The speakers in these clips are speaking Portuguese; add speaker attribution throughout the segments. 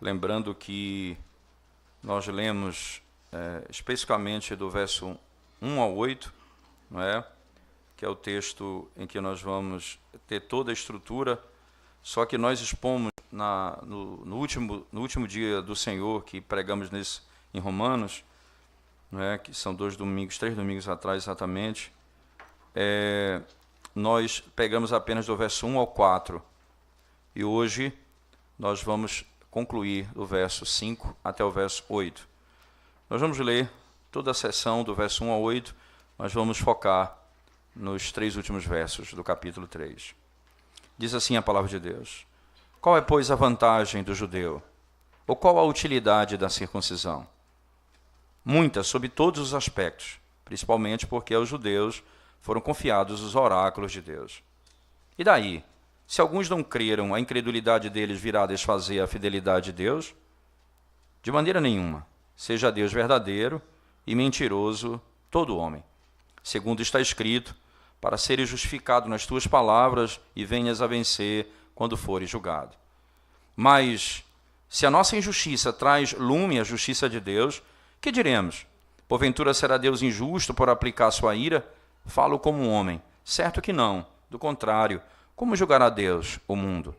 Speaker 1: lembrando que nós lemos especificamente do verso 1 ao 8, não é? Que é o texto em que nós vamos ter toda a estrutura, só que nós expomos no último dia do Senhor, que pregamos em Romanos, não é? Que são 3 domingos atrás exatamente, nós pegamos apenas do verso 1 ao 4, e hoje nós vamos concluir do verso 5 até o verso 8. Nós vamos ler toda a seção do verso 1 ao 8, mas vamos focar nos 3 últimos versos do capítulo 3. Diz assim a palavra de Deus: Qual é, pois, a vantagem do judeu? Ou qual a utilidade da circuncisão? Muita, sob todos os aspectos, principalmente porque aos judeus foram confiados os oráculos de Deus. E daí? Se alguns não creram, a incredulidade deles virá desfazer a fidelidade de Deus? De maneira nenhuma. Seja Deus verdadeiro e mentiroso todo homem. Segundo está escrito, para seres justificado nas tuas palavras e venhas a vencer quando fores julgado. Mas, se a nossa injustiça traz lume à justiça de Deus, que diremos? Porventura será Deus injusto por aplicar sua ira? Falo como um homem. Certo que não. Do contrário, como julgará Deus o mundo?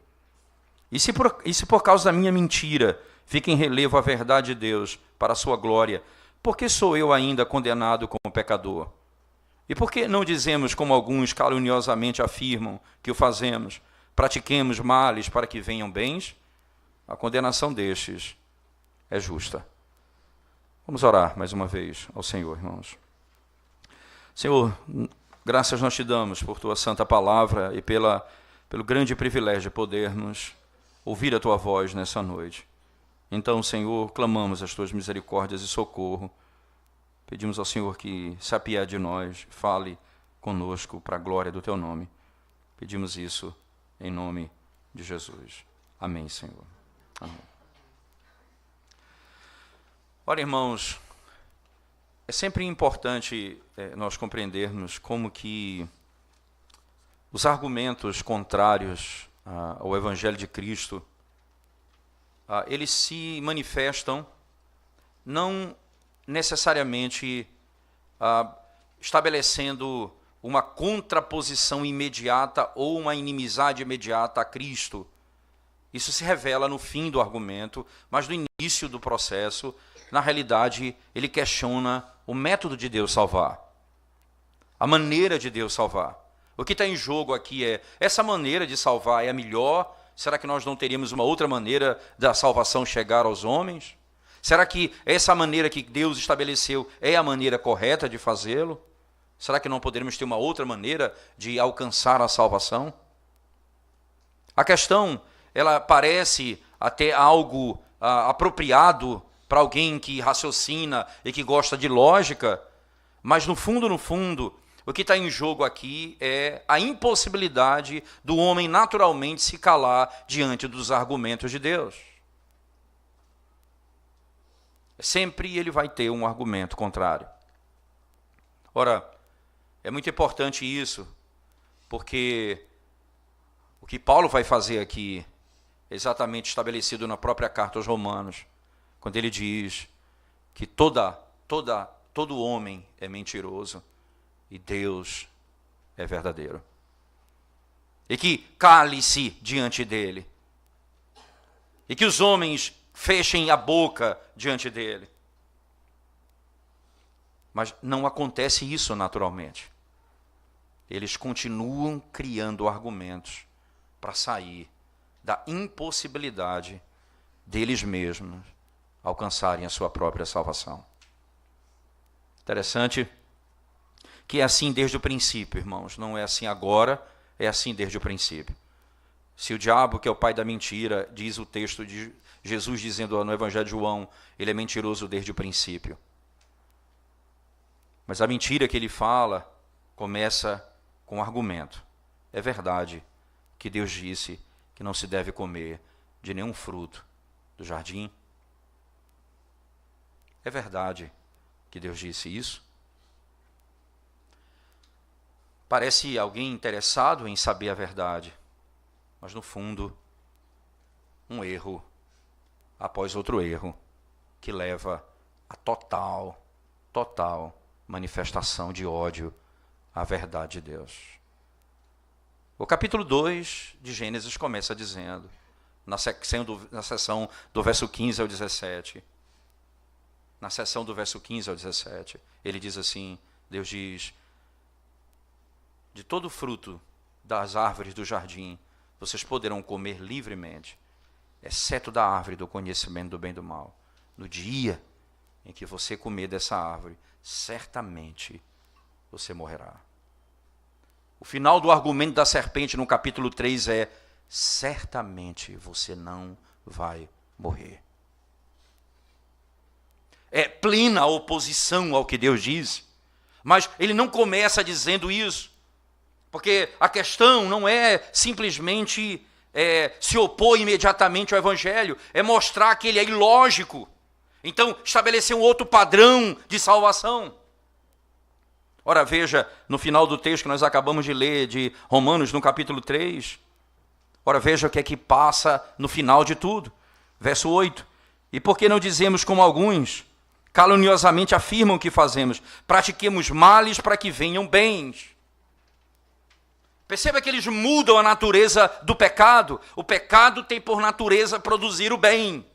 Speaker 1: E se por causa da minha mentira fica em relevo a verdade de Deus para a sua glória, por que sou eu ainda condenado como pecador? E por que não dizemos, como alguns caluniosamente afirmam que o fazemos, pratiquemos males para que venham bens? A condenação destes é justa. Vamos orar mais uma vez ao Senhor, irmãos. Senhor, graças nós te damos por tua santa palavra e pelo grande privilégio de podermos ouvir a tua voz nessa noite. Então, Senhor, clamamos as tuas misericórdias e socorro. Pedimos ao Senhor que se apiede de nós, fale conosco para a glória do teu nome. Pedimos isso em nome de Jesus. Amém, Senhor. Amém. Ora, irmãos, é sempre importante nós compreendermos como que os argumentos contrários ao Evangelho de Cristo, eles se manifestam não necessariamente estabelecendo uma contraposição imediata ou uma inimizade imediata a Cristo. Isso se revela no fim do argumento, mas no início do processo, na realidade, ele questiona o método de Deus salvar, a maneira de Deus salvar. O que está em jogo aqui é, essa maneira de salvar é a melhor? Será que nós não teríamos uma outra maneira da salvação chegar aos homens? Será que essa maneira que Deus estabeleceu é a maneira correta de fazê-lo? Será que não poderíamos ter uma outra maneira de alcançar a salvação? A questão, ela parece até algo apropriado para alguém que raciocina e que gosta de lógica, mas no fundo, o que está em jogo aqui é a impossibilidade do homem naturalmente se calar diante dos argumentos de Deus. Sempre ele vai ter um argumento contrário. Ora, é muito importante isso, porque o que Paulo vai fazer aqui é exatamente estabelecido na própria carta aos Romanos, quando ele diz que todo homem é mentiroso e Deus é verdadeiro. E que cale-se diante dele. E que os homens fechem a boca diante dele. Mas não acontece isso naturalmente. Eles continuam criando argumentos para sair da impossibilidade deles mesmos alcançarem a sua própria salvação. Interessante que é assim desde o princípio, irmãos. Não é assim agora, é assim desde o princípio. Se o diabo, que é o pai da mentira, diz o texto de Jesus dizendo no Evangelho de João, ele é mentiroso desde o princípio. Mas a mentira que ele fala começa com um argumento. É verdade que Deus disse que não se deve comer de nenhum fruto do jardim? É verdade que Deus disse isso? Parece alguém interessado em saber a verdade, mas no fundo, um erro após outro erro, que leva a total manifestação de ódio à verdade de Deus. O capítulo 2 de Gênesis começa dizendo, na seção do verso 15 ao 17, na seção do verso 15 ao 17, ele diz assim, Deus diz, de todo fruto das árvores do jardim, vocês poderão comer livremente, exceto da árvore do conhecimento do bem e do mal. No dia em que você comer dessa árvore, certamente você morrerá. O final do argumento da serpente no capítulo 3 é, certamente você não vai morrer. É plena oposição ao que Deus diz, mas ele não começa dizendo isso, porque a questão não é simplesmente se opor imediatamente ao Evangelho, é mostrar que ele é ilógico. Então, estabelecer um outro padrão de salvação. Ora, veja, no final do texto que nós acabamos de ler, de Romanos, no capítulo 3, ora, veja o que é que passa no final de tudo. Verso 8, e por que não dizemos como alguns caluniosamente afirmam que fazemos? Pratiquemos males para que venham bens. Perceba que eles mudam a natureza do pecado. O pecado tem por natureza produzir o bem.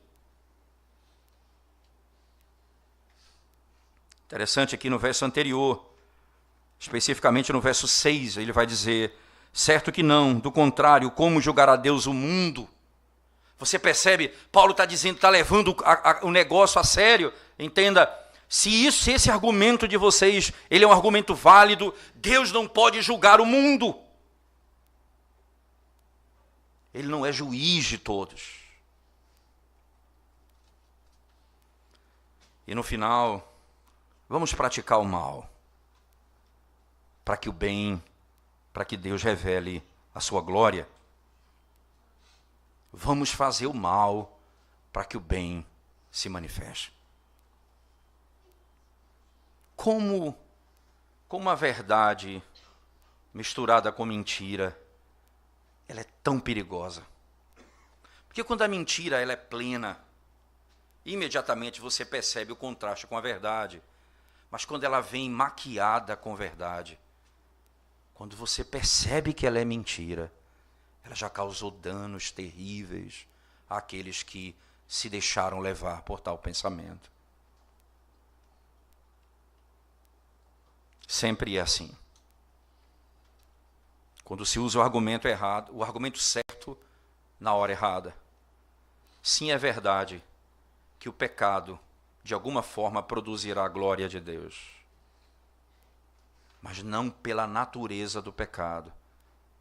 Speaker 1: Interessante aqui no verso anterior, especificamente no verso 6, ele vai dizer, certo que não, do contrário, como julgará Deus o mundo? Você percebe, Paulo está dizendo, está levando o negócio a sério. Entenda, se esse argumento de vocês, ele é um argumento válido, Deus não pode julgar o mundo. Ele não é juiz de todos. E no final, vamos praticar o mal, para que o bem, para que Deus revele a sua glória. Vamos fazer o mal, para que o bem se manifeste. Como a verdade misturada com mentira, ela é tão perigosa. Porque quando a mentira ela é plena, imediatamente você percebe o contraste com a verdade. Mas quando ela vem maquiada com verdade, quando você percebe que ela é mentira, ela já causou danos terríveis àqueles que se deixaram levar por tal pensamento. Sempre é assim. Quando se usa o argumento errado, o argumento certo na hora errada. Sim, é verdade que o pecado, de alguma forma, produzirá a glória de Deus. Mas não pela natureza do pecado,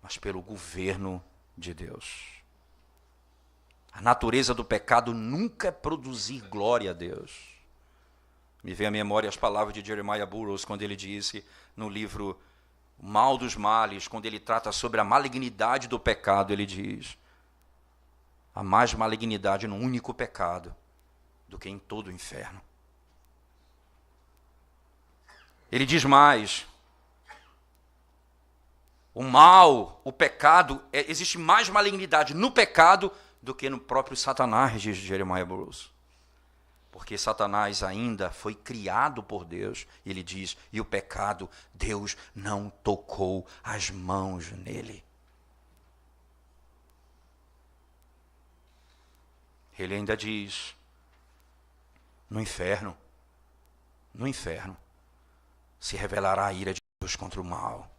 Speaker 1: mas pelo governo de Deus. A natureza do pecado nunca é produzir glória a Deus. Me vem à memória as palavras de Jeremiah Burroughs, quando ele disse no livro O Mal dos Males, quando ele trata sobre a malignidade do pecado, ele diz, há mais malignidade num único pecado do que em todo o inferno. Ele diz mais, o mal, o pecado, existe mais malignidade no pecado do que no próprio Satanás, diz Jeremiah Burroughs. Porque Satanás ainda foi criado por Deus, ele diz, e o pecado, Deus não tocou as mãos nele. Ele ainda diz, no inferno se revelará a ira de Deus contra o mal.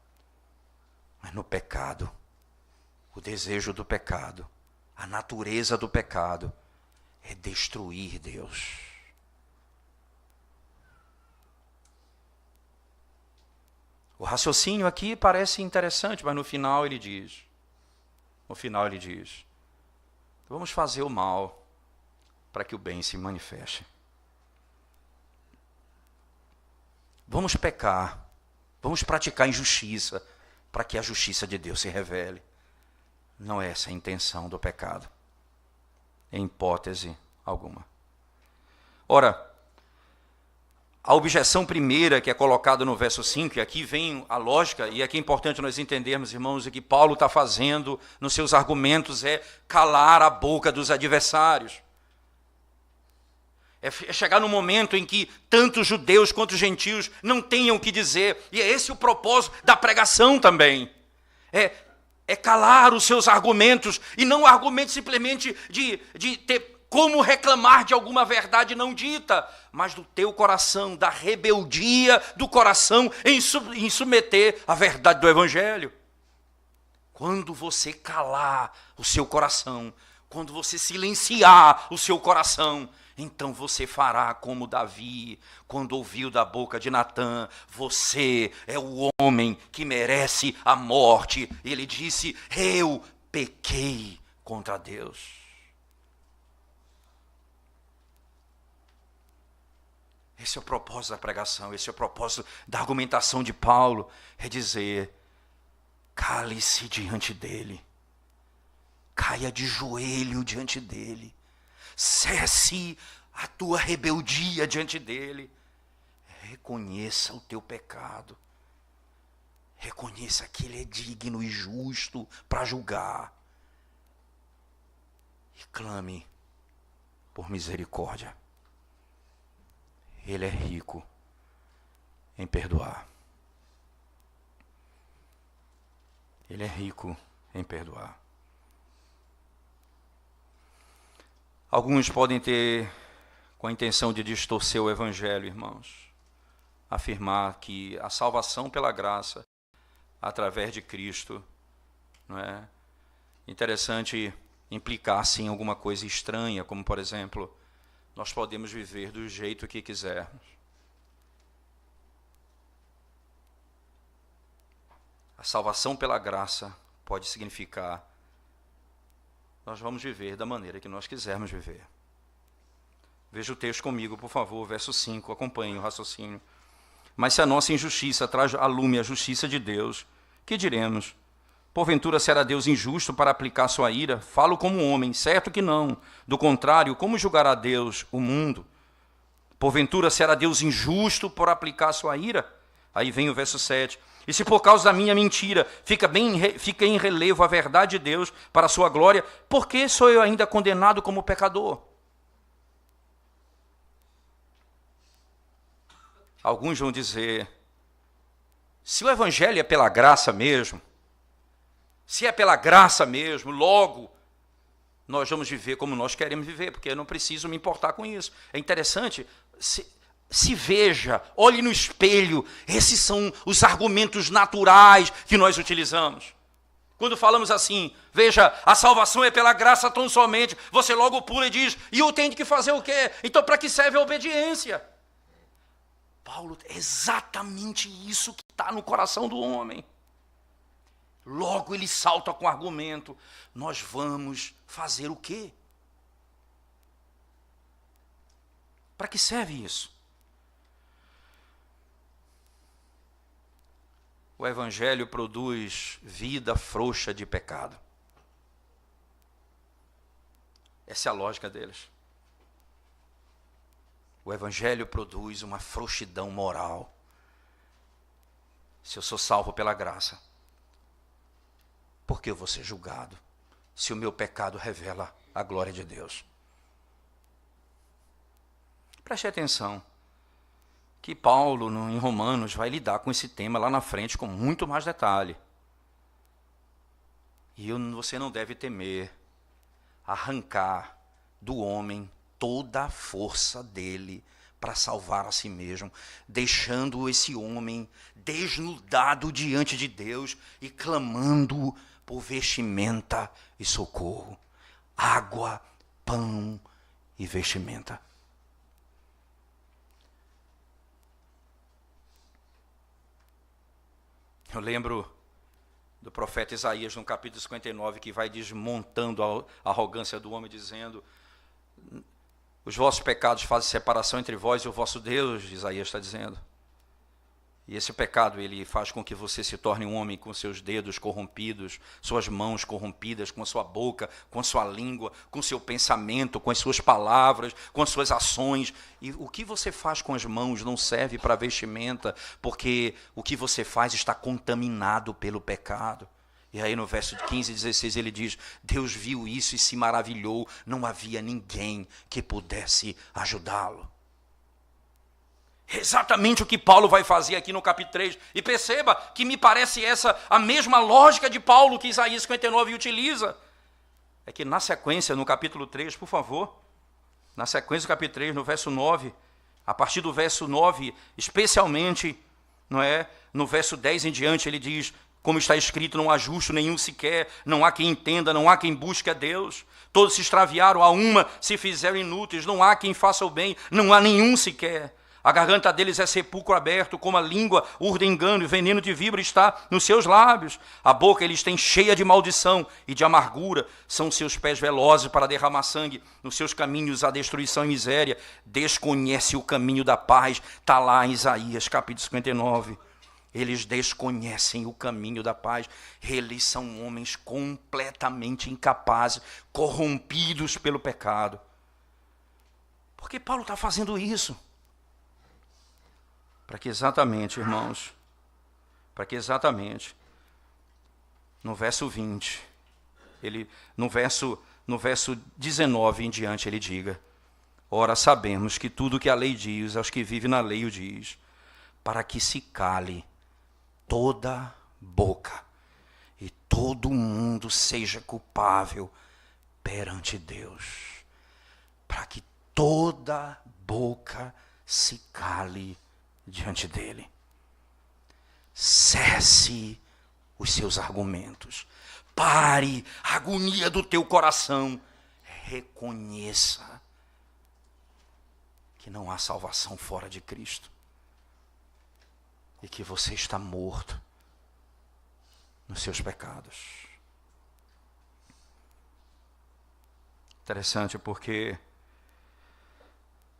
Speaker 1: Mas no pecado, o desejo do pecado, a natureza do pecado é destruir Deus. O raciocínio aqui parece interessante, mas no final ele diz, vamos fazer o mal para que o bem se manifeste. Vamos pecar, vamos praticar injustiça para que a justiça de Deus se revele. Não é essa a intenção do pecado, em hipótese alguma. Ora, a objeção primeira que é colocada no verso 5, e aqui vem a lógica, e aqui é importante nós entendermos, irmãos, o que Paulo está fazendo nos seus argumentos é calar a boca dos adversários. É chegar no momento em que tanto judeus quanto gentios não tenham o que dizer. E é esse o propósito da pregação também. É calar os seus argumentos, e não argumentos simplesmente de ter como reclamar de alguma verdade não dita, mas do teu coração, da rebeldia do coração em submeter a verdade do Evangelho. Quando você calar o seu coração, quando você silenciar o seu coração, então você fará como Davi, quando ouviu da boca de Natã: você é o homem que merece a morte. E ele disse: eu pequei contra Deus. Esse é o propósito da pregação, esse é o propósito da argumentação de Paulo, é dizer: cale-se diante dele, caia de joelho diante dele, cesse a tua rebeldia diante dele, reconheça o teu pecado, reconheça que ele é digno e justo para julgar, e clame por misericórdia. Ele é rico em perdoar. Ele é rico em perdoar. Alguns podem ter com a intenção de distorcer o Evangelho, irmãos, afirmar que a salvação pela graça, através de Cristo, não é interessante implicar sim alguma coisa estranha, como por exemplo, nós podemos viver do jeito que quisermos. A salvação pela graça pode significar: nós vamos viver da maneira que nós quisermos viver. Veja o texto comigo, por favor, verso 5, acompanhe o raciocínio. Mas se a nossa injustiça traz à lume a justiça de Deus, que diremos? Porventura será Deus injusto para aplicar sua ira? Falo como homem, certo que não. Do contrário, como julgará Deus o mundo? Porventura será Deus injusto por aplicar sua ira? Aí vem o verso 7. E se por causa da minha mentira fica em relevo a verdade de Deus para a sua glória, por que sou eu ainda condenado como pecador? Alguns vão dizer: se o Evangelho é pela graça mesmo, se é pela graça mesmo, logo nós vamos viver como nós queremos viver, porque eu não preciso me importar com isso. É interessante, se veja, olhe no espelho, esses são os argumentos naturais que nós utilizamos. Quando falamos assim: veja, a salvação é pela graça tão somente, você logo pula e diz: e eu tenho que fazer o quê? Então para que serve a obediência? Paulo, é exatamente isso que está no coração do homem. Logo ele salta com o argumento: nós vamos fazer o quê? Para que serve isso? O Evangelho produz vida frouxa de pecado. Essa é a lógica deles. O Evangelho produz uma frouxidão moral. Se eu sou salvo pela graça, por que eu vou ser julgado se o meu pecado revela a glória de Deus? Preste atenção que Paulo, em Romanos, vai lidar com esse tema lá na frente com muito mais detalhe. E você não deve temer arrancar do homem toda a força dele para salvar a si mesmo, deixando esse homem desnudado diante de Deus e clamando por vestimenta e socorro, água, pão e vestimenta. Eu lembro do profeta Isaías, no capítulo 59, que vai desmontando a arrogância do homem, dizendo: os vossos pecados fazem separação entre vós e o vosso Deus, Isaías está dizendo. E esse pecado, ele faz com que você se torne um homem com seus dedos corrompidos, suas mãos corrompidas, com a sua boca, com a sua língua, com seu pensamento, com as suas palavras, com as suas ações. E o que você faz com as mãos não serve para vestimenta, porque o que você faz está contaminado pelo pecado. E aí no verso 15 e 16 ele diz, Deus viu isso e se maravilhou, não havia ninguém que pudesse ajudá-lo. Exatamente o que Paulo vai fazer aqui no capítulo 3. E perceba que me parece essa a mesma lógica de Paulo que Isaías 59 utiliza. É que na sequência, no capítulo 3, por favor, na sequência do capítulo 3, no verso 9, a partir do verso 9, especialmente, não é? No verso 10 em diante, ele diz, como está escrito, não há justo nenhum sequer, não há quem entenda, não há quem busque a Deus. Todos se extraviaram, a uma se fizeram inúteis, não há quem faça o bem, não há nenhum sequer. A garganta deles é sepulcro aberto, como a língua urda engano, e veneno de víbora está nos seus lábios. A boca eles têm cheia de maldição e de amargura. São seus pés velozes para derramar sangue. Nos seus caminhos há destruição e miséria. Desconhece o caminho da paz. Está lá em Isaías, capítulo 59. Eles desconhecem o caminho da paz. Eles são homens completamente incapazes, corrompidos pelo pecado. Por que Paulo está fazendo isso? Para que exatamente, irmãos, no verso 20, no verso 19 em diante, ele diga, ora sabemos que tudo que a lei diz, aos que vivem na lei o diz, para que se cale toda boca e todo mundo seja culpável perante Deus. Para que toda boca se cale diante dele. Cesse os seus argumentos. Pare a agonia do teu coração. Reconheça que não há salvação fora de Cristo. E que você está morto nos seus pecados. Interessante porque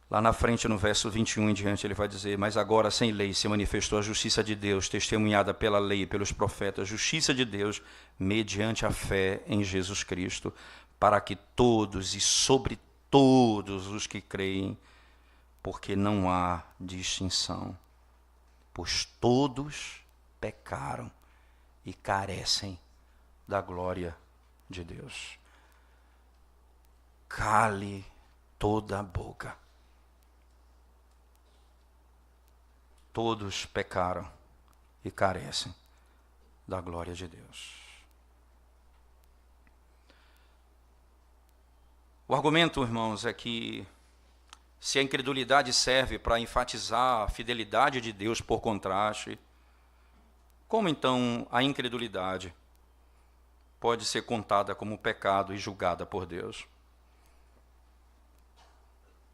Speaker 1: lá na frente, no verso 21 em diante, ele vai dizer, mas agora sem lei se manifestou a justiça de Deus, testemunhada pela lei e pelos profetas, justiça de Deus mediante a fé em Jesus Cristo, para que todos e sobre todos os que creem, porque não há distinção, pois todos pecaram e carecem da glória de Deus. Cale toda a boca. Todos pecaram e carecem da glória de Deus. O argumento, irmãos, é que se a incredulidade serve para enfatizar a fidelidade de Deus por contraste, como então a incredulidade pode ser contada como pecado e julgada por Deus?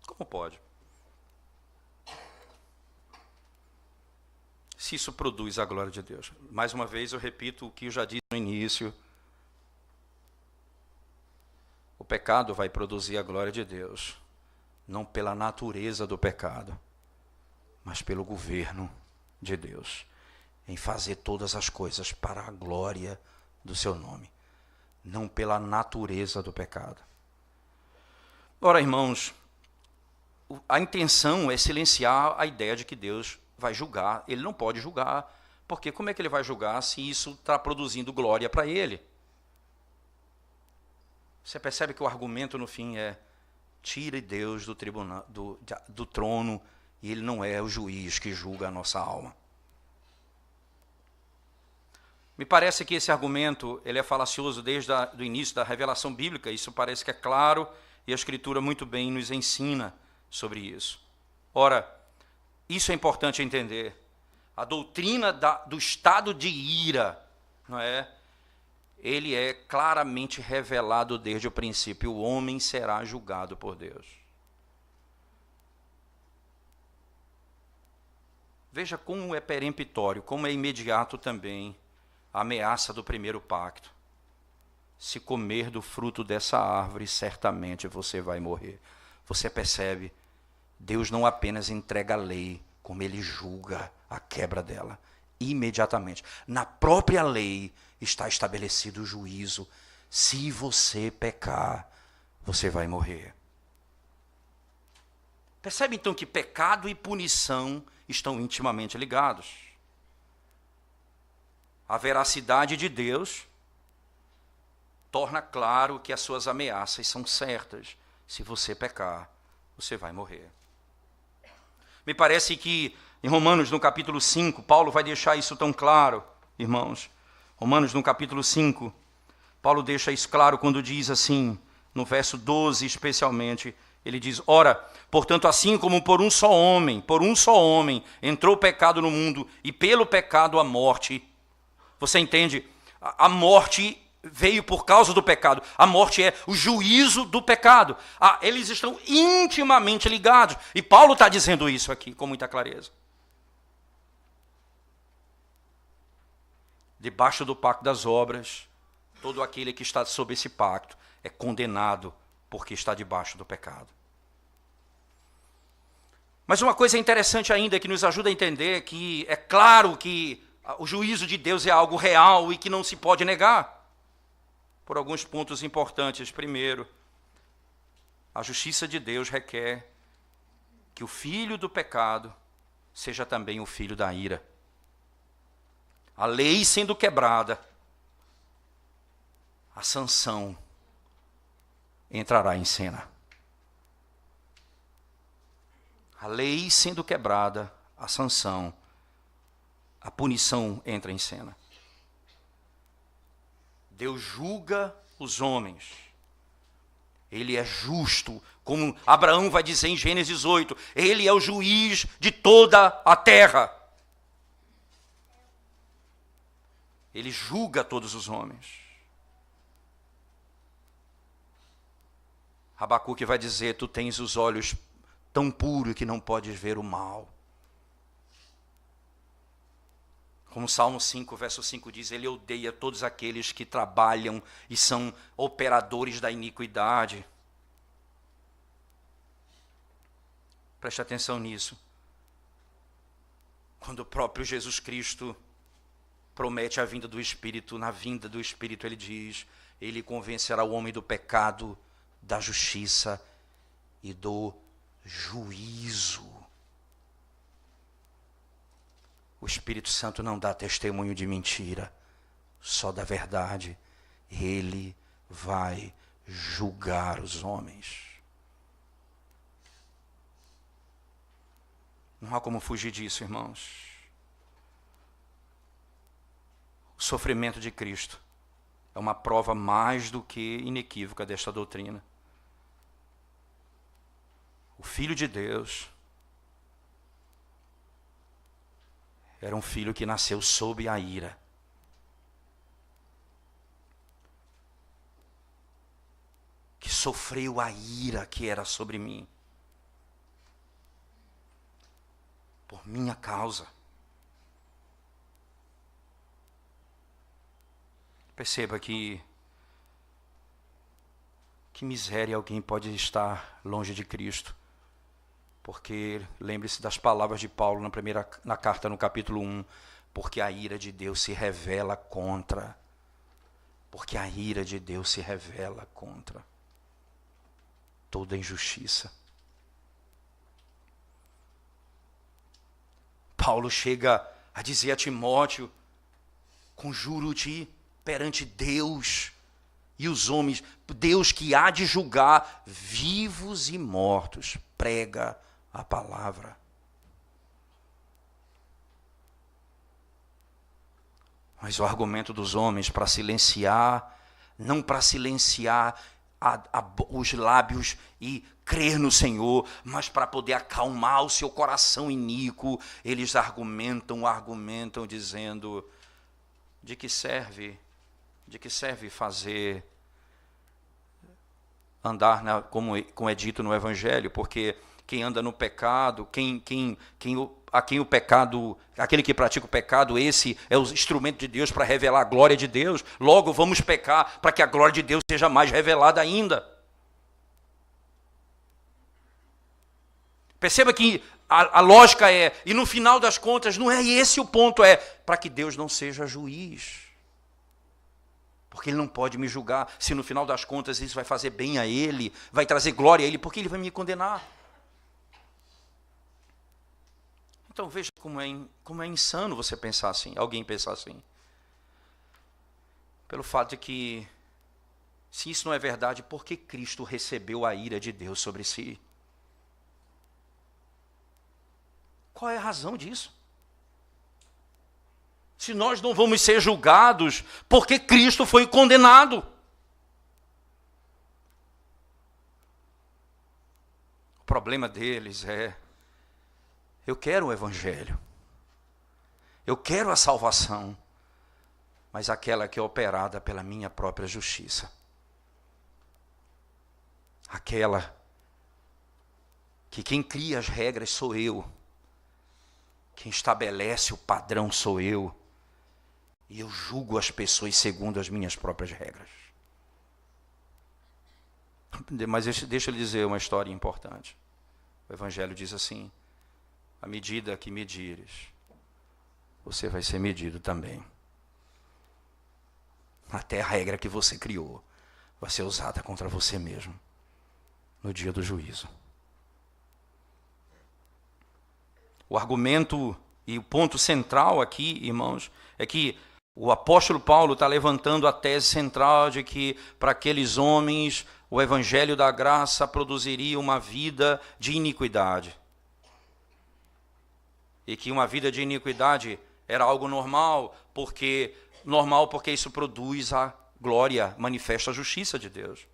Speaker 1: Como pode? Se isso produz a glória de Deus. Mais uma vez eu repito o que eu já disse no início. O pecado vai produzir a glória de Deus, não pela natureza do pecado, mas pelo governo de Deus, em fazer todas as coisas para a glória do seu nome, não pela natureza do pecado. Ora, irmãos, a intenção é silenciar a ideia de que Deus vai julgar. Ele não pode julgar, porque como é que ele vai julgar se isso está produzindo glória para ele? Você percebe que o argumento no fim é, tire Deus do tribunal, do trono, e ele não é o juiz que julga a nossa alma. Me parece que esse argumento ele é falacioso desde o início da revelação bíblica, isso parece que é claro, e a Escritura muito bem nos ensina sobre isso. Ora, isso é importante entender. A doutrina do estado de ira, não é? Ele é claramente revelado desde o princípio. O homem será julgado por Deus. Veja como é peremptório, como é imediato também a ameaça do primeiro pacto. Se comer do fruto dessa árvore, certamente você vai morrer. Você percebe? Deus não apenas entrega a lei, como ele julga a quebra dela, imediatamente. Na própria lei está estabelecido o juízo. Se você pecar, você vai morrer. Percebe então que pecado e punição estão intimamente ligados. A veracidade de Deus torna claro que as suas ameaças são certas. Se você pecar, você vai morrer. Me parece que em Romanos, no capítulo 5, Paulo vai deixar isso tão claro, irmãos. Romanos, no capítulo 5, Paulo deixa isso claro quando diz assim, no verso 12 especialmente, ele diz, ora, portanto, assim como por um só homem, entrou o pecado no mundo, e pelo pecado a morte. Você entende? A morte veio por causa do pecado. A morte é o juízo do pecado. Eles estão intimamente ligados. E Paulo está dizendo isso aqui com muita clareza. Debaixo do pacto das obras, todo aquele que está sob esse pacto é condenado porque está debaixo do pecado. Mas uma coisa interessante ainda que nos ajuda a entender que é claro que o juízo de Deus é algo real e que não se pode negar. Por alguns pontos importantes. Primeiro, a justiça de Deus requer que o filho do pecado seja também o filho da ira. A lei sendo quebrada, a sanção entrará em cena. A lei sendo quebrada, a sanção, a punição entra em cena. Deus julga os homens. Ele é justo, como Abraão vai dizer em Gênesis 8, ele é o juiz de toda a terra. Ele julga todos os homens. Abacuque vai dizer, tu tens os olhos tão puros que não podes ver o mal. Como Salmo 5, verso 5 diz, ele odeia todos aqueles que trabalham e são operadores da iniquidade. Preste atenção nisso. Quando o próprio Jesus Cristo promete a vinda do Espírito, na vinda do Espírito ele diz, ele convencerá o homem do pecado, da justiça e do juízo. O Espírito Santo não dá testemunho de mentira, só da verdade. Ele vai julgar os homens. Não há como fugir disso, irmãos. O sofrimento de Cristo é uma prova mais do que inequívoca desta doutrina. O Filho de Deus era um filho que nasceu sob a ira. Que sofreu a ira que era sobre mim. Por minha causa. Perceba que miséria alguém pode estar longe de Cristo. Porque lembre-se das palavras de Paulo na carta no capítulo 1. Porque a ira de Deus se revela contra. Porque a ira de Deus se revela contra toda injustiça. Paulo chega a dizer a Timóteo, conjuro-te perante Deus e os homens, Deus que há de julgar vivos e mortos, prega a palavra. Mas o argumento dos homens para silenciar, não para silenciar os lábios e crer no Senhor, mas para poder acalmar o seu coração iníquo, eles argumentam dizendo, de que serve fazer, andar como é dito no Evangelho, porque quem anda no pecado, aquele que pratica o pecado, esse é o instrumento de Deus para revelar a glória de Deus. Logo vamos pecar para que a glória de Deus seja mais revelada ainda. Perceba que a lógica é, e no final das contas não é esse o ponto, é para que Deus não seja juiz. Porque ele não pode me julgar, se no final das contas isso vai fazer bem a ele, vai trazer glória a ele, porque ele vai me condenar. Então veja como é insano você pensar assim, alguém pensar assim. Pelo fato de que Se isso não é verdade, por que Cristo recebeu a ira de Deus sobre si? Qual é a razão disso? Se nós não vamos ser julgados, por que Cristo foi condenado? O problema deles é: eu quero o Evangelho, eu quero a salvação, mas aquela que é operada pela minha própria justiça. Aquela que quem cria as regras sou eu, quem estabelece o padrão sou eu, e eu julgo as pessoas segundo as minhas próprias regras. Mas deixa eu lhe dizer uma história importante. O Evangelho diz assim: à medida que medires, você vai ser medido também. Até a regra que você criou vai ser usada contra você mesmo no dia do juízo. O argumento e o ponto central aqui, irmãos, é que o apóstolo Paulo está levantando a tese central de que para aqueles homens o evangelho da graça produziria uma vida de iniquidade. E que uma vida de iniquidade era algo normal porque isso produz a glória, manifesta a justiça de Deus.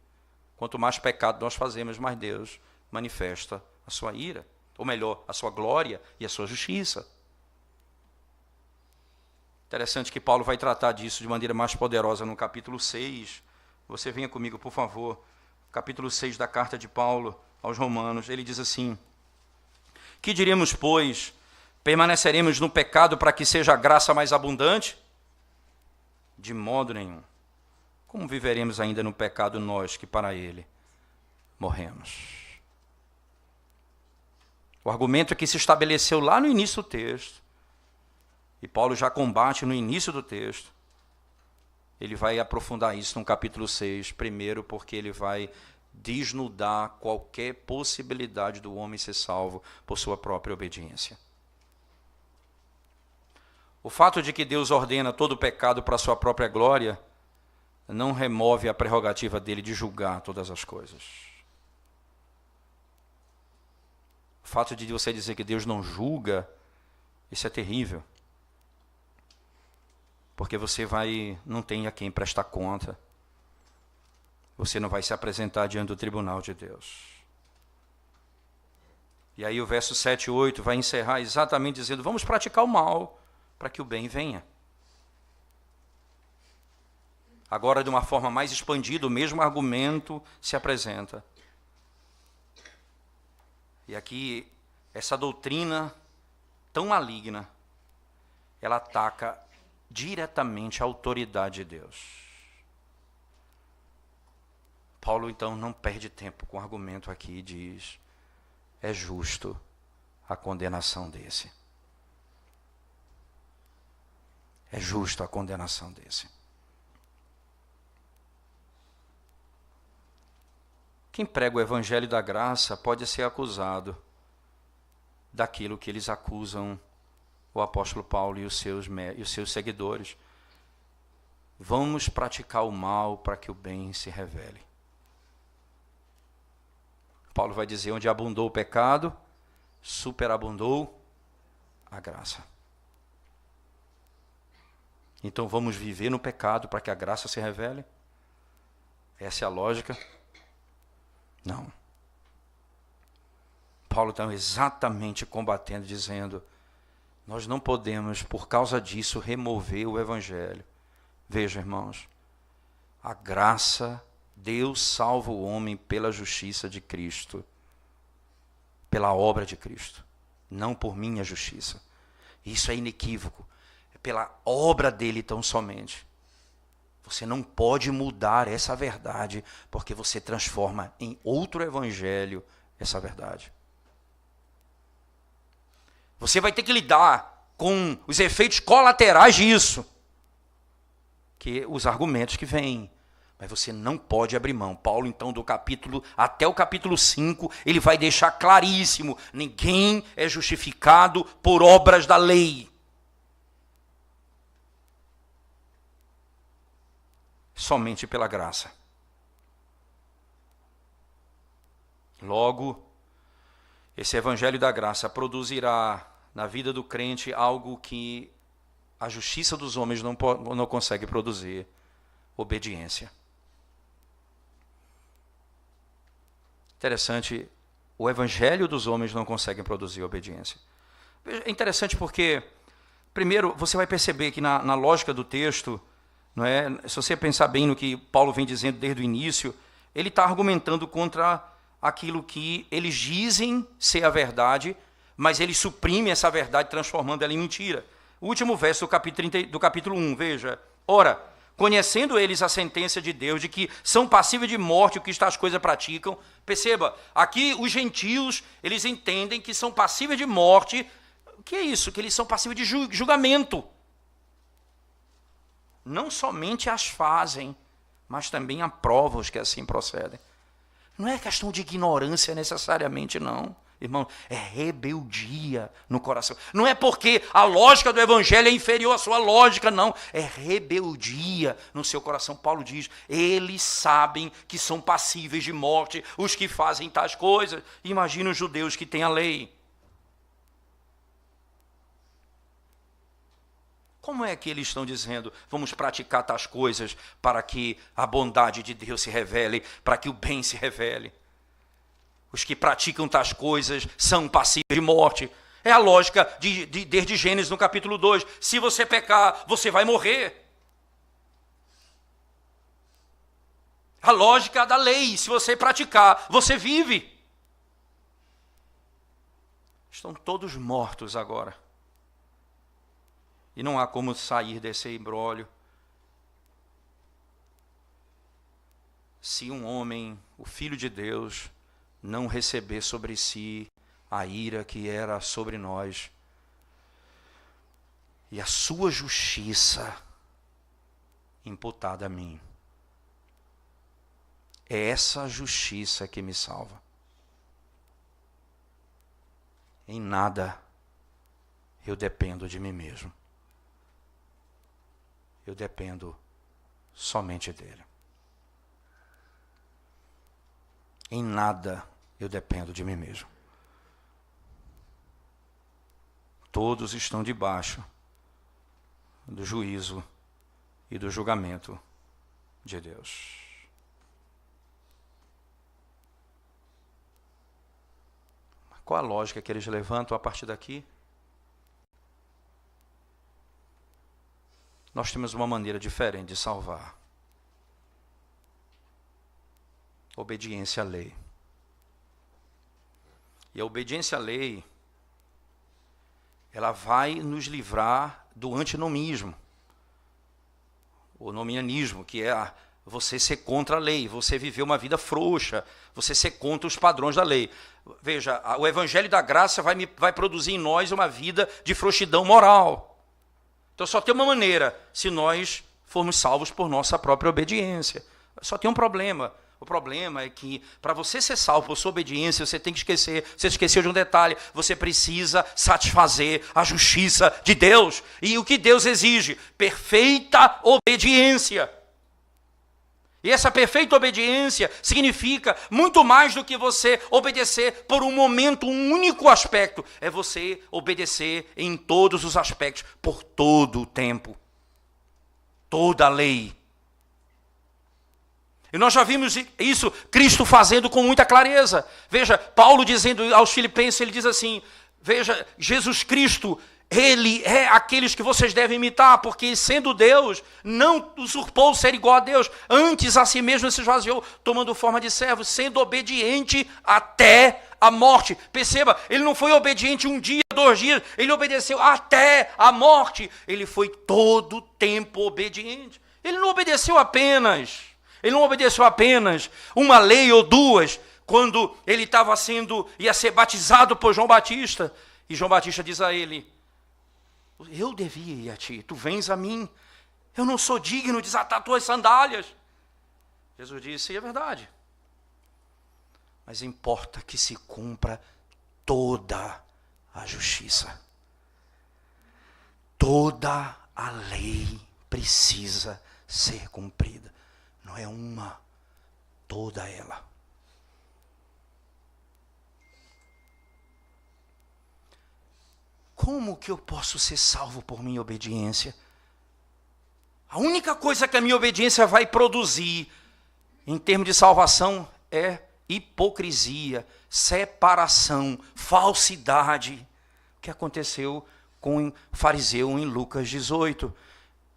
Speaker 1: Quanto mais pecado nós fazemos, mais Deus manifesta a sua ira. Ou melhor, a sua glória e a sua justiça. Interessante que Paulo vai tratar disso de maneira mais poderosa no capítulo 6. Você venha comigo, por favor. Capítulo 6 da carta de Paulo aos Romanos. Ele diz assim: que diremos, pois? Permaneceremos no pecado para que seja a graça mais abundante? De modo nenhum. Como viveremos ainda no pecado nós que para ele morremos? O argumento que se estabeleceu lá no início do texto, e Paulo já combate no início do texto, ele vai aprofundar isso no capítulo 6, primeiro porque ele vai desnudar qualquer possibilidade do homem ser salvo por sua própria obediência. O fato de que Deus ordena todo o pecado para a sua própria glória não remove a prerrogativa dele de julgar todas as coisas. O fato de você dizer que Deus não julga, isso é terrível. Porque você não tem a quem prestar conta. Você não vai se apresentar diante do tribunal de Deus. E aí o verso 7 e 8 vai encerrar exatamente dizendo: vamos praticar o mal para que o bem venha. Agora, de uma forma mais expandida, o mesmo argumento se apresenta. E aqui, essa doutrina tão maligna, ela ataca diretamente a autoridade de Deus. Paulo, então, não perde tempo com o argumento aqui e diz: é justo a condenação desse. É justo a condenação desse. Quem prega o evangelho da graça pode ser acusado daquilo que eles acusam o apóstolo Paulo e os seus seguidores. Vamos praticar o mal para que o bem se revele. Paulo vai dizer: onde abundou o pecado, superabundou a graça. Então vamos viver no pecado para que a graça se revele? Essa é a lógica? Não. Paulo está exatamente combatendo, dizendo: nós não podemos, por causa disso, remover o evangelho. Veja, irmãos, a graça, Deus salva o homem pela justiça de Cristo, pela obra de Cristo, não por minha justiça. Isso é inequívoco. É pela obra dele tão somente. Você não pode mudar essa verdade, porque você transforma em outro evangelho essa verdade. Você vai ter que lidar com os efeitos colaterais disso, que os argumentos que vêm. Mas você não pode abrir mão. Paulo, então, do capítulo até o capítulo 5, ele vai deixar claríssimo: ninguém é justificado por obras da lei. Somente pela graça. Logo, esse evangelho da graça produzirá na vida do crente algo que a justiça dos homens não consegue produzir: obediência. Interessante, o evangelho dos homens não consegue produzir obediência. É interessante porque, primeiro, você vai perceber que na lógica do texto, não é, se você pensar bem no que Paulo vem dizendo desde o início, ele está argumentando contra aquilo que eles dizem ser a verdade, mas ele suprime essa verdade transformando ela em mentira. O último verso do capítulo 1, veja: ora, conhecendo eles a sentença de Deus, de que são passíveis de morte o que estas coisas praticam. Perceba, aqui os gentios, eles entendem que são passíveis de morte. O que é isso? Que eles são passíveis de julgamento. Não somente as fazem, mas também aprovam os que assim procedem. Não é questão de ignorância necessariamente, não. Irmão, é rebeldia no coração. Não é porque a lógica do evangelho é inferior à sua lógica, não. É rebeldia no seu coração. Paulo diz, eles sabem que são passíveis de morte os que fazem tais coisas. Imagina os judeus que têm a lei. Como é que eles estão dizendo, vamos praticar tais coisas para que a bondade de Deus se revele, para que o bem se revele? Os que praticam tais coisas são passíveis de morte. É a lógica desde Gênesis no capítulo 2. Se você pecar, você vai morrer. A lógica da lei, se você praticar, você vive. Estão todos mortos agora. E não há como sair desse imbróglio. Se um homem, o Filho de Deus, não receber sobre si a ira que era sobre nós, e a sua justiça imputada a mim. É essa justiça que me salva. Em nada eu dependo de mim mesmo. Eu dependo somente dele. Em nada eu dependo de mim mesmo. Todos estão debaixo do juízo e do julgamento de Deus. Qual a lógica que eles levantam a partir daqui? Nós temos uma maneira diferente de salvar. Obediência à lei. E a obediência à lei, ela vai nos livrar do antinomismo. O nomianismo, que é você ser contra a lei, você viver uma vida frouxa, você ser contra os padrões da lei. Veja, o evangelho da graça vai produzir em nós uma vida de frouxidão moral. Então só tem uma maneira, se nós formos salvos por nossa própria obediência. Só tem um problema. O problema é que, para você ser salvo por sua obediência, você tem que esquecer, você esqueceu de um detalhe, você precisa satisfazer a justiça de Deus. E o que Deus exige? Perfeita obediência. E essa perfeita obediência significa muito mais do que você obedecer por um momento, um único aspecto. É você obedecer em todos os aspectos, por todo o tempo. Toda a lei. E nós já vimos isso, Cristo fazendo com muita clareza. Veja, Paulo dizendo aos Filipenses, ele diz assim, veja, Jesus Cristo, ele é aqueles que vocês devem imitar, porque sendo Deus, não usurpou ser igual a Deus, antes a si mesmo se esvaziou, tomando forma de servo, sendo obediente até a morte. Perceba, ele não foi obediente um dia, 2 dias, ele obedeceu até a morte. Ele foi todo o tempo obediente. Ele não obedeceu apenas uma lei ou duas, quando ele ia ser batizado por João Batista. E João Batista diz a ele, eu devia ir a ti, tu vens a mim. Eu não sou digno de desatar tuas sandálias. Jesus disse, é verdade. Mas importa que se cumpra toda a justiça. Toda a lei precisa ser cumprida. Não é uma, toda ela. como que eu posso ser salvo por minha obediência? A única coisa que a minha obediência vai produzir, em termos de salvação, é hipocrisia, separação, falsidade. O que aconteceu com o fariseu em Lucas 18?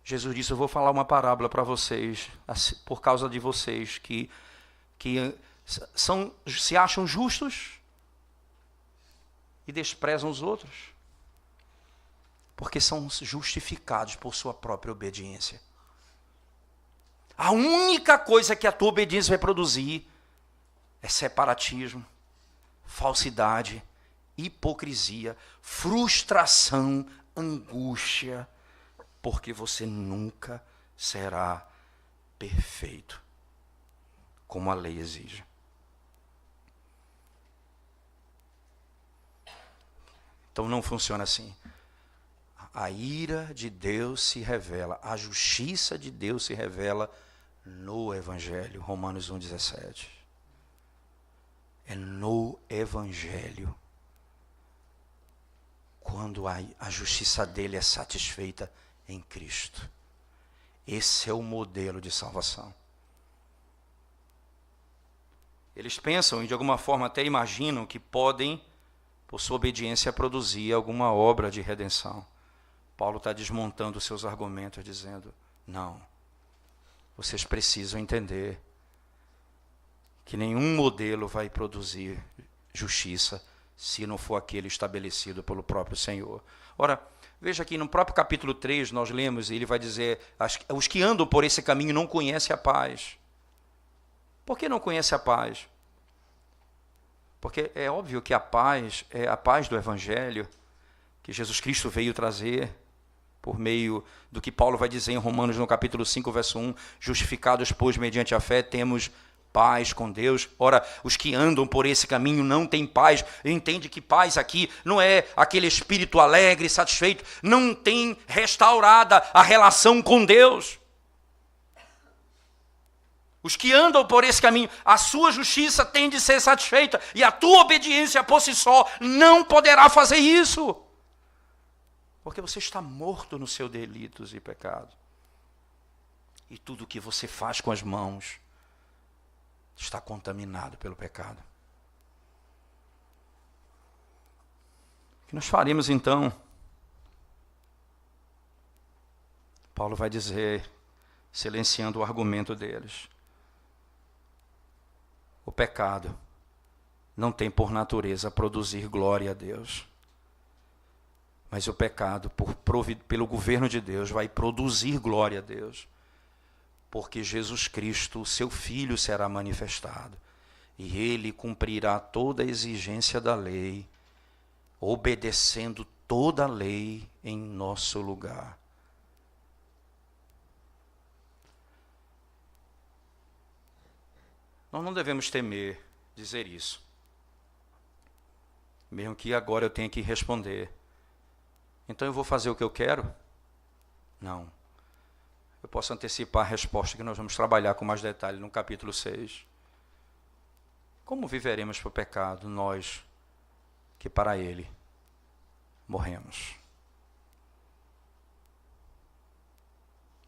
Speaker 1: Jesus disse, eu vou falar uma parábola para vocês, por causa de vocês que se acham justos e desprezam os outros, porque são justificados por sua própria obediência. A única coisa que a tua obediência vai produzir é separatismo, falsidade, hipocrisia, frustração, angústia, porque você nunca será perfeito, como a lei exige. Então não funciona assim. A ira de Deus se revela, a justiça de Deus se revela no Evangelho, Romanos 1,17. É no Evangelho, quando a justiça dele é satisfeita em Cristo. Esse é o modelo de salvação. Eles pensam e de alguma forma até imaginam que podem, por sua obediência, produzir alguma obra de redenção. Paulo está desmontando os seus argumentos, dizendo, não, vocês precisam entender que nenhum modelo vai produzir justiça se não for aquele estabelecido pelo próprio Senhor. Ora, veja aqui no próprio capítulo 3, nós lemos, ele vai dizer, os que andam por esse caminho não conhecem a paz. Por que não conhecem a paz? Porque é óbvio que a paz é a paz do Evangelho, que Jesus Cristo veio trazer, por meio do que Paulo vai dizer em Romanos, no capítulo 5, verso 1, justificados, pois, mediante a fé, temos paz com Deus. Ora, os que andam por esse caminho não têm paz. Entende que paz aqui não é aquele espírito alegre, satisfeito, não tem restaurada a relação com Deus. Os que andam por esse caminho, a sua justiça tem de ser satisfeita, e a tua obediência por si só não poderá fazer isso. Porque você está morto nos seus delitos e pecados. E tudo o que você faz com as mãos está contaminado pelo pecado. O que nós faremos então? Paulo vai dizer, silenciando o argumento deles. O pecado não tem por natureza produzir glória a Deus. Mas o pecado, pelo governo de Deus, vai produzir glória a Deus. Porque Jesus Cristo, o seu Filho, será manifestado. E ele cumprirá toda a exigência da lei, obedecendo toda a lei em nosso lugar. Nós não devemos temer dizer isso. Mesmo que agora eu tenha que responder. Então eu vou fazer o que eu quero? Não. Eu posso antecipar a resposta que nós vamos trabalhar com mais detalhe no capítulo 6. Como viveremos para o pecado, nós que para ele morremos?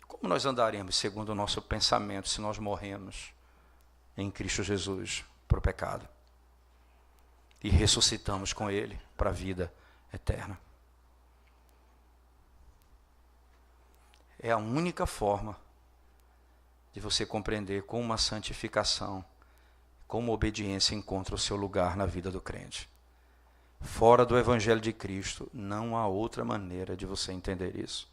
Speaker 1: Como nós andaremos segundo o nosso pensamento se nós morremos em Cristo Jesus para o pecado e ressuscitamos com ele para a vida eterna? É a única forma de você compreender como a santificação, como a obediência encontra o seu lugar na vida do crente. Fora do Evangelho de Cristo, não há outra maneira de você entender isso.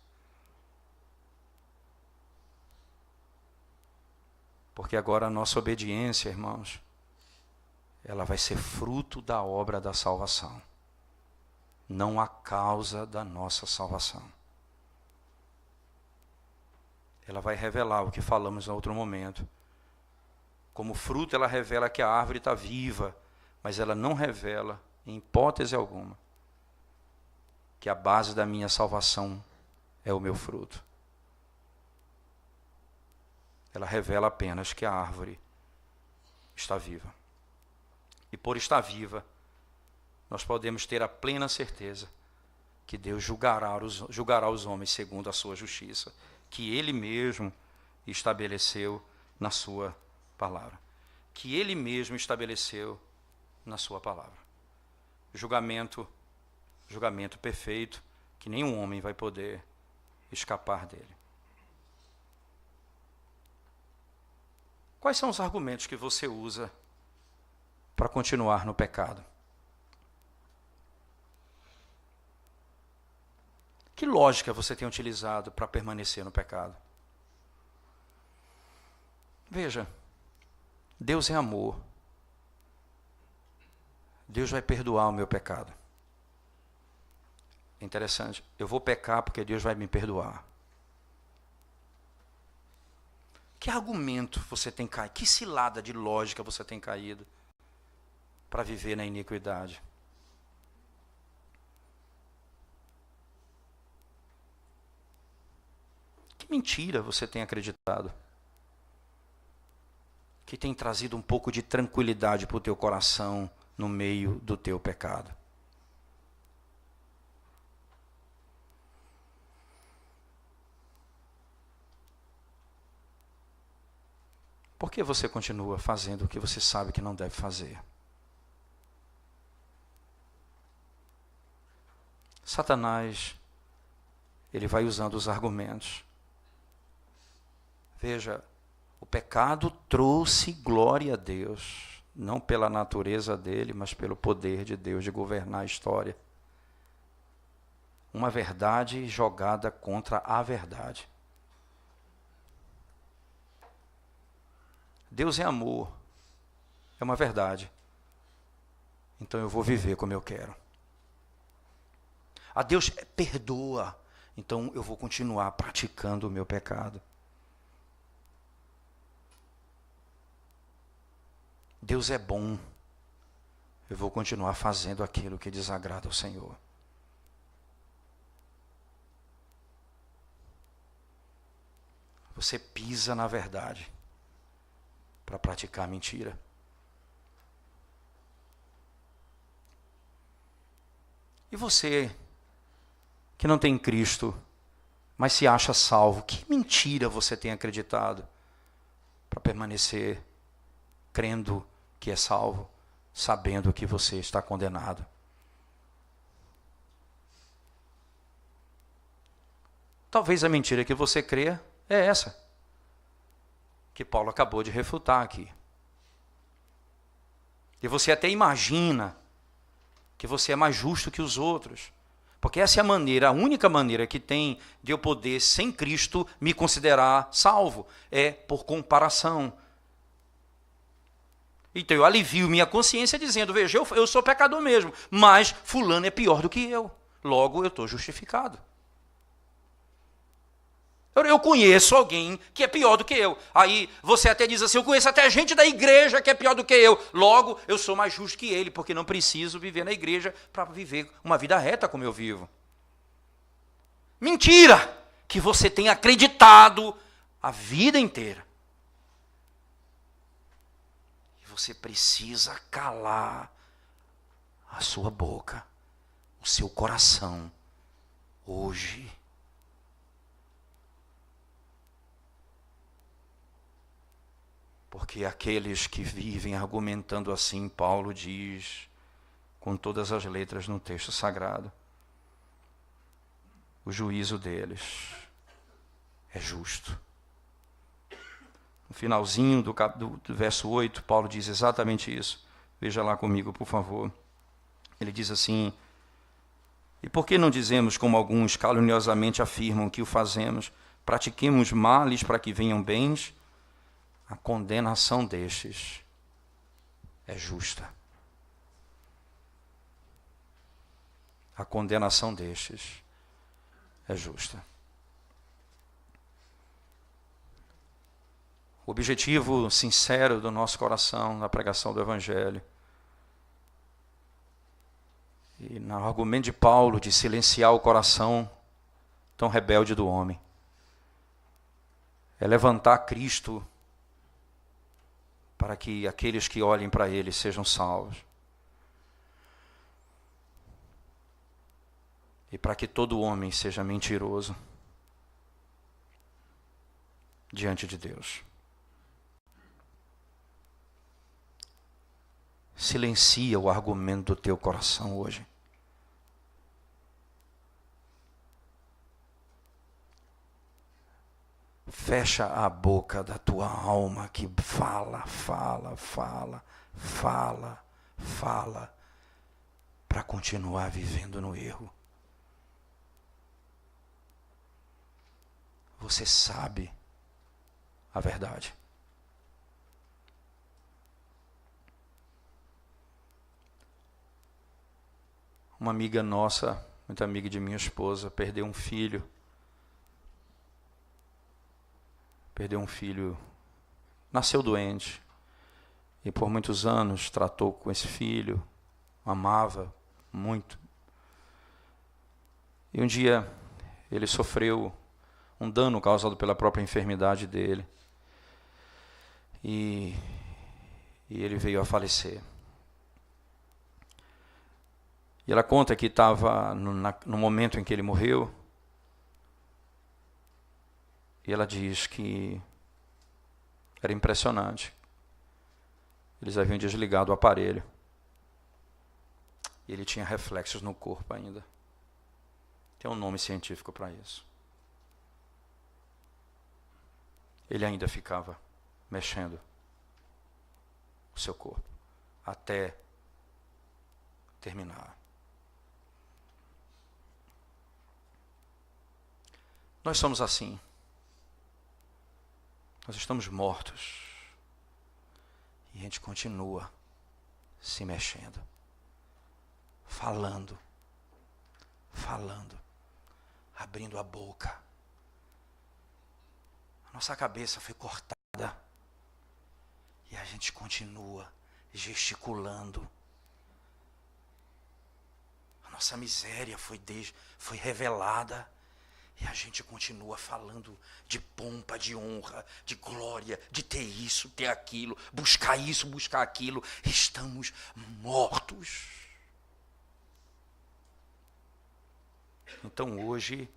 Speaker 1: Porque agora a nossa obediência, irmãos, ela vai ser fruto da obra da salvação, não a causa da nossa salvação. Ela vai revelar o que falamos em outro momento. Como fruto, ela revela que a árvore está viva, mas ela não revela, em hipótese alguma, que a base da minha salvação é o meu fruto. Ela revela apenas que a árvore está viva. E por estar viva, nós podemos ter a plena certeza que Deus julgará os homens segundo a sua justiça, que Ele mesmo estabeleceu na sua palavra. Que Ele mesmo estabeleceu na sua palavra. Julgamento perfeito, que nenhum homem vai poder escapar dele. Quais são os argumentos que você usa para continuar no pecado? Que lógica você tem utilizado para permanecer no pecado? Veja, Deus é amor. Deus vai perdoar o meu pecado. É interessante, eu vou pecar porque Deus vai me perdoar. Que argumento você tem caído? Que cilada de lógica você tem caído para viver na iniquidade? Que mentira você tem acreditado? Que tem trazido um pouco de tranquilidade para o teu coração no meio do teu pecado. Por que você continua fazendo o que você sabe que não deve fazer? Satanás, ele vai usando os argumentos. Veja, o pecado trouxe glória a Deus, não pela natureza dele, mas pelo poder de Deus de governar a história. Uma verdade jogada contra a verdade. Deus é amor, é uma verdade. Então eu vou viver como eu quero. A Deus perdoa, então eu vou continuar praticando o meu pecado. Deus é bom, eu vou continuar fazendo aquilo que desagrada ao Senhor. Você pisa na verdade para praticar mentira. E você, que não tem Cristo, mas se acha salvo, que mentira você tem acreditado para permanecer crendo que é salvo, sabendo que você está condenado? Talvez a mentira que você crê é essa, que Paulo acabou de refutar aqui. E você até imagina que você é mais justo que os outros, porque essa é a maneira, a única maneira que tem de eu poder, sem Cristo, me considerar salvo, é por comparação. Então eu alivio minha consciência dizendo, veja, eu sou pecador mesmo, mas fulano é pior do que eu, logo eu estou justificado. Eu conheço alguém que é pior do que eu. Aí você até diz assim, eu conheço até gente da igreja que é pior do que eu. Logo, eu sou mais justo que ele, porque não preciso viver na igreja para viver uma vida reta como eu vivo. Mentira! Que você tem acreditado a vida inteira. E você precisa calar a sua boca, o seu coração, hoje. Porque aqueles que vivem argumentando assim, Paulo diz, com todas as letras no texto sagrado, o juízo deles é justo. No finalzinho do verso 8, Paulo diz exatamente isso. Veja lá comigo, por favor. Ele diz assim, e por que não dizemos, como alguns caluniosamente afirmam que o fazemos, pratiquemos males para que venham bens? A condenação destes é justa. A condenação destes é justa. O objetivo sincero do nosso coração na pregação do Evangelho e no argumento de Paulo de silenciar o coração tão rebelde do homem é levantar Cristo para que aqueles que olhem para ele sejam salvos. e para que todo homem seja mentiroso diante de Deus. Silencia o argumento do teu coração hoje. Fecha a boca da tua alma que fala, para continuar vivendo no erro. Você sabe a verdade. Uma amiga nossa, muito amiga de minha esposa, perdeu um filho. Nasceu doente. E por muitos anos tratou com esse filho, amava muito. E um dia ele sofreu um dano causado pela própria enfermidade dele. E ele veio a falecer. E ela conta que estava no momento em que ele morreu. E ela diz que era impressionante. Eles haviam desligado o aparelho. E ele tinha reflexos no corpo ainda. Tem um nome científico para isso. Ele ainda ficava mexendo o seu corpo até terminar. Nós somos assim. Nós estamos mortos. E a gente continua se mexendo. Falando. Abrindo a boca. A nossa cabeça foi cortada. E a gente continua gesticulando. A nossa miséria foi revelada. E a gente continua falando de pompa, de honra, de glória, de ter isso, ter aquilo, buscar isso, buscar aquilo. Estamos mortos. Então hoje,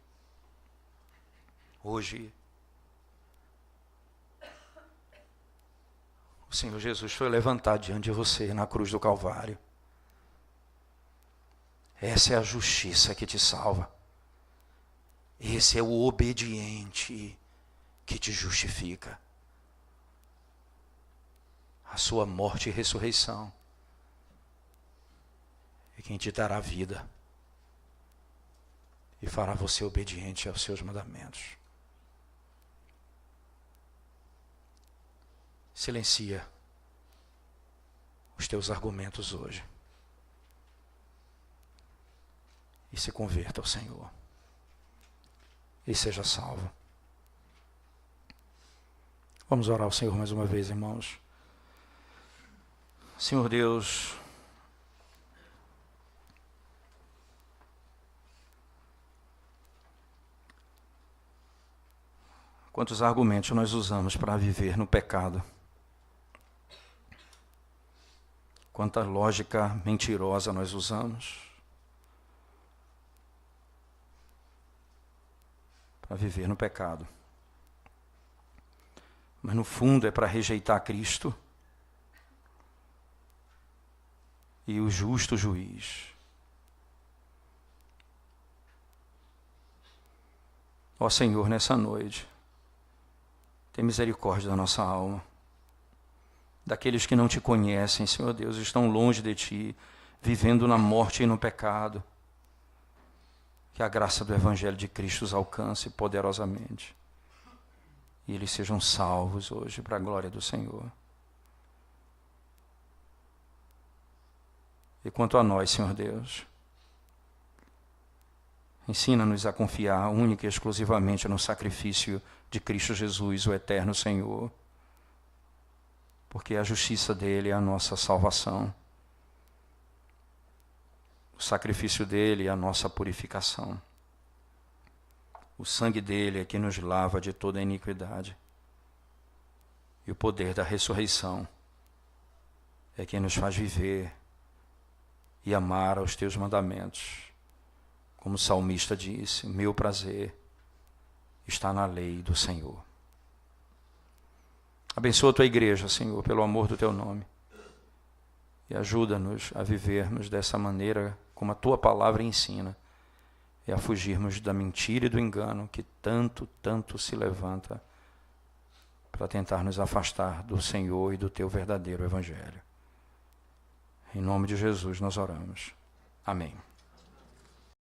Speaker 1: o Senhor Jesus foi levantado diante de você na cruz do Calvário. Essa é a justiça que te salva. Esse é o obediente que te justifica. A sua morte e ressurreição é quem te dará vida e fará você obediente aos seus mandamentos. Silencia os teus argumentos hoje e se converta ao Senhor. E seja salvo. Vamos orar ao Senhor mais uma vez, irmãos. Senhor Deus, quantos argumentos nós usamos para viver no pecado. Quanta lógica mentirosa nós usamos para viver no pecado. Mas no fundo é para rejeitar Cristo e o justo juiz. Ó Senhor, nessa noite, tem misericórdia da nossa alma. Daqueles que não te conhecem, Senhor Deus, estão longe de ti, vivendo na morte e no pecado. Que a graça do Evangelho de Cristo os alcance poderosamente. E eles sejam salvos hoje para a glória do Senhor. E quanto a nós, Senhor Deus, ensina-nos a confiar única e exclusivamente no sacrifício de Cristo Jesus, o eterno Senhor. Porque a justiça dele é a nossa salvação. O sacrifício dele é a nossa purificação. O sangue dele é que nos lava de toda a iniquidade. E o poder da ressurreição é que nos faz viver e amar aos teus mandamentos Como o salmista disse, meu prazer está na lei do Senhor. Abençoa a tua igreja, Senhor, pelo amor do teu nome. E ajuda-nos a vivermos dessa maneira como a tua palavra ensina. E a fugirmos da mentira e do engano que tanto se levanta para tentar nos afastar do Senhor e do teu verdadeiro evangelho. Em nome de Jesus nós oramos. Amém.